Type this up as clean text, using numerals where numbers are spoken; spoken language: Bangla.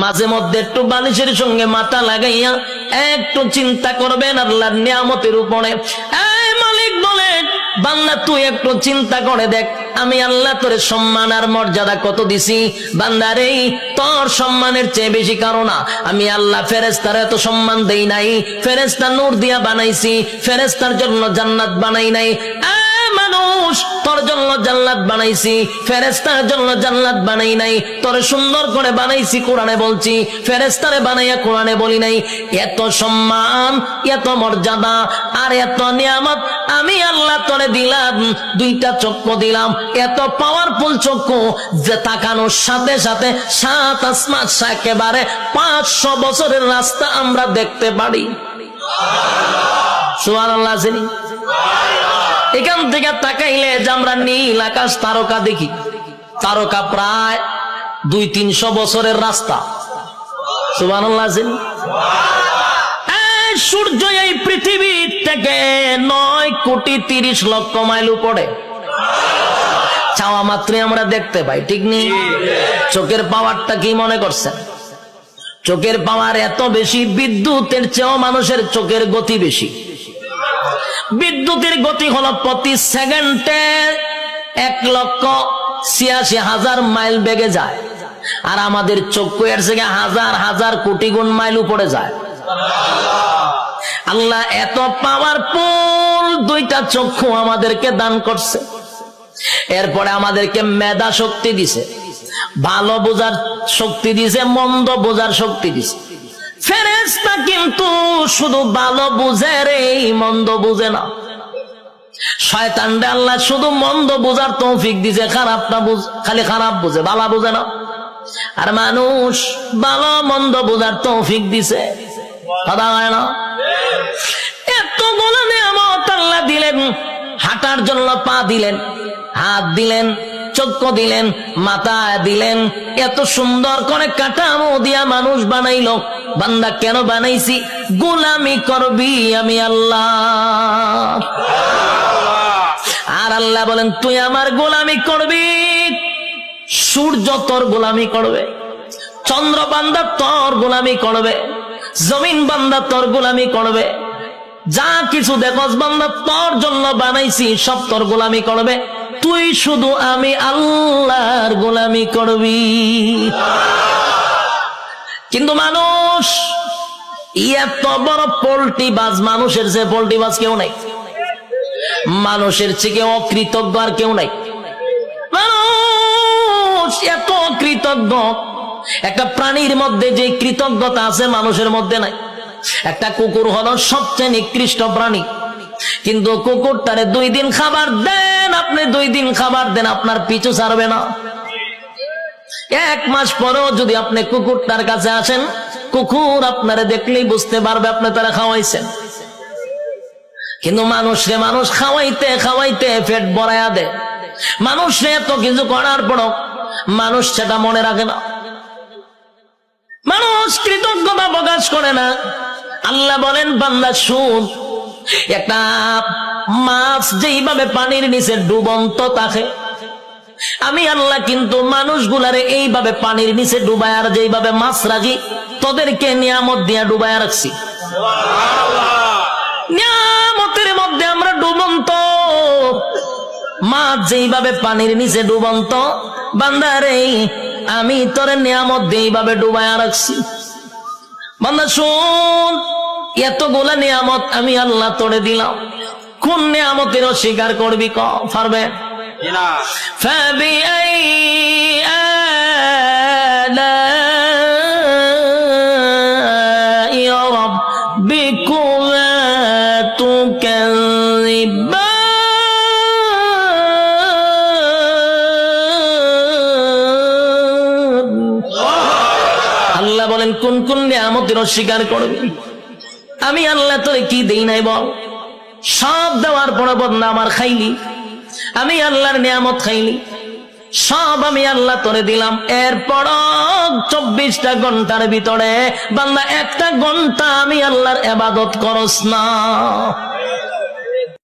মাঝে মধ্যে একটু বালিশের সঙ্গে মাথা লাগাইয়া একটু চিন্তা করবেন আল্লাহর নিয়ামতের উপরে। এই মালিক বলেন, বান্দা তুই একটু চিন্তা করে দেখ, আমি আল্লাহ তোরে সম্মান আর মর্যাদা কত দিছি। বান্দারে, তোর সম্মানের চেয়ে বেশি কারো না। আমি আল্লাহ ফেরেশতার এত সম্মান দেই নাই। ফেরেশতা নূর দিয়া বানাইছি, ফেরেশতার জন্য জান্নাত বানাই নাই। মানুষ, তোর জন্য জান্নাত বানাইছি, ফেরেশতার জন্য জান্নাত বানাই নাই। তোরে সুন্দর করে বানাইছি, কোরআনে বলছি, ফেরেশতারে বানাইয়া কোরআনে বলি নাই। এত সম্মান, এত মর্যাদা আর এত নিয়ামত আমি আল্লাহ তোরে দিলাম। দুইটা চক্ষু দিলাম, এত পাওয়ারফুল চক্ষু যে তাকানোর সাথে সাথে সাত আসমান, একেবারে 500 বছরের রাস্তা আমরা দেখতে পারি। সুবহানাল্লাহ। এখান থেকে তাকাইলে যে আমরা নীল আকাশ তারকা দেখি, তারকা প্রায় 200-300 বছরের রাস্তা। সুবহানাল্লাহ। সূর্য এই পৃথিবী থেকে 9,30,00,000 মাইল উপরে, চাওয়া মাত্রই আমরা দেখতে পাই, ঠিক নেই? চোখের পাওয়ারটা কি মনে করছেন? চোখের পাওয়ার এত বেশি, বিদ্যুতের চেয়েও মানুষের চোখের গতি বেশি। বিদ্যুতের গতি হলো প্রতি সেকেন্ডে 1,86,000 মাইল বেগে যায়, আর আমাদের চক্ষু এর থেকে হাজার হাজার কোটি গুণ মাইল উপরে যায়। আল্লাহ এত পাওয়ারফুল দুইটা চক্ষু আমাদেরকে দান করছে। এরপরে আমাদেরকে মেধা শক্তি দিছে, ভালো বোঝার শক্তি দিছে, মন্দ বোঝার শক্তি দিছে। ফেরেশতা কিন্তু শুধু ভালো বুঝে রে, মন্দ বুঝে না। শয়তানরে আল্লাহ শুধু মন্দ বুঝার তৌফিক দিছে, খারাপটা খালি খারাপ বুঝে, ভালো বুঝে না। আর মানুষ ভালো মন্দ বুঝার তৌফিক দিছে, কথা হয় না? এতগুলো নিয়ামত আল্লাহ দিলেন, হাঁটার জন্য পা দিলেন, হাত দিলেন, চক্ষু দিলেন, মাথা দিলেন, এত সুন্দর করে কাঠামো দিয়া মানুষ বানাইলো। বান্দা কেন বানাইছি? গোলামি করবি আমি আল্লাহ। আর আল্লাহ বলেন, তুই আমার গোলামি করবি। সূর্য তোর গোলামি করবে, চন্দ্র বান্দা তোর গোলামি করবে, জমিন বান্দা তোর গোলামি করবে, যা কিছু দেখস বান্দা তোর জন্য বানাইছি সব তোর গোলামি করবে। তুই শুধু আমি আল্লাহর গোলামি করবি। কিন্তু মানুষ এত বড় পোল্ট্রি বাজ, মানুষের যে পোল্ট্রি বাজ কেউ নাই, মানুষের থেকে অকৃতজ্ঞ আর কেউ নাই। মানুষ এত কৃতজ্ঞ, একটা প্রাণীর মধ্যে যে কৃতজ্ঞতা আছে মানুষের মধ্যে নাই। একটা কুকুর হলো সবচেয়ে নিকৃষ্ট প্রাণী, কিন্তু কুকুরটারে 2 দিন খাবার দেন, আপনি 2 দিন খাবার দেন, আপনার পিছু ছাড়বে না। 1 মাস পরেও যদি আপনি কুকুরটার কাছে আসেন, কুকুর আপনারে দেখলেই বুঝতে পারবে আপনি তারা খাওয়াইছেন। কিন্তু মানুষরে মানুষ খাওয়াইতে খাওয়াইতে পেট ভরায়া দেয়। মানুষরে এত কিছু করার পরও মানুষ সেটা মনে রাখে না, মানুষ কৃতজ্ঞতা প্রকাশ করে না। আল্লাহ বলেন, বান্দা শুন, একটা মাছ যেইভাবে পানির নিচে ডুবন্ত থাকে, আমি আল্লাহ কিন্তু মানুষগুলারে এইভাবে পানির নিচে ডুবায়, আর যেইভাবে মাছ রাখি তোদেরকে নিয়ামত দিয়া ডুবায় রাখছি। নিয়ামতের মধ্যে আমরা ডুবন্ত, মাছ যেইভাবে পানির নিচে ডুবন্ত, বান্দারে আমি তোরে নিয়ামত দিয়ে এইভাবে ডুবায় রাখছি। বান্দা শুন, এতগুলা নিয়ামত আমি আল্লাহ তোরে দিলাম, কোন নিয়ামতের অস্বীকার করবি? পারবে না। আল্লাহ বলেন, কোন কোন নিয়ামতের অস্বীকার করবি? আমি আল্লাহ তোরে কি দেই নাই বল? সব দেওয়ার পর বদনা আমার খাইলি, আমি আল্লাহর নিয়ামত খাইলি, সব আমি আল্লাহ তোরে দিলাম। এরপর 24টা ঘন্টার ভিতরে বান্দা 1টা ঘন্টা আমি আল্লাহর ইবাদত করস না।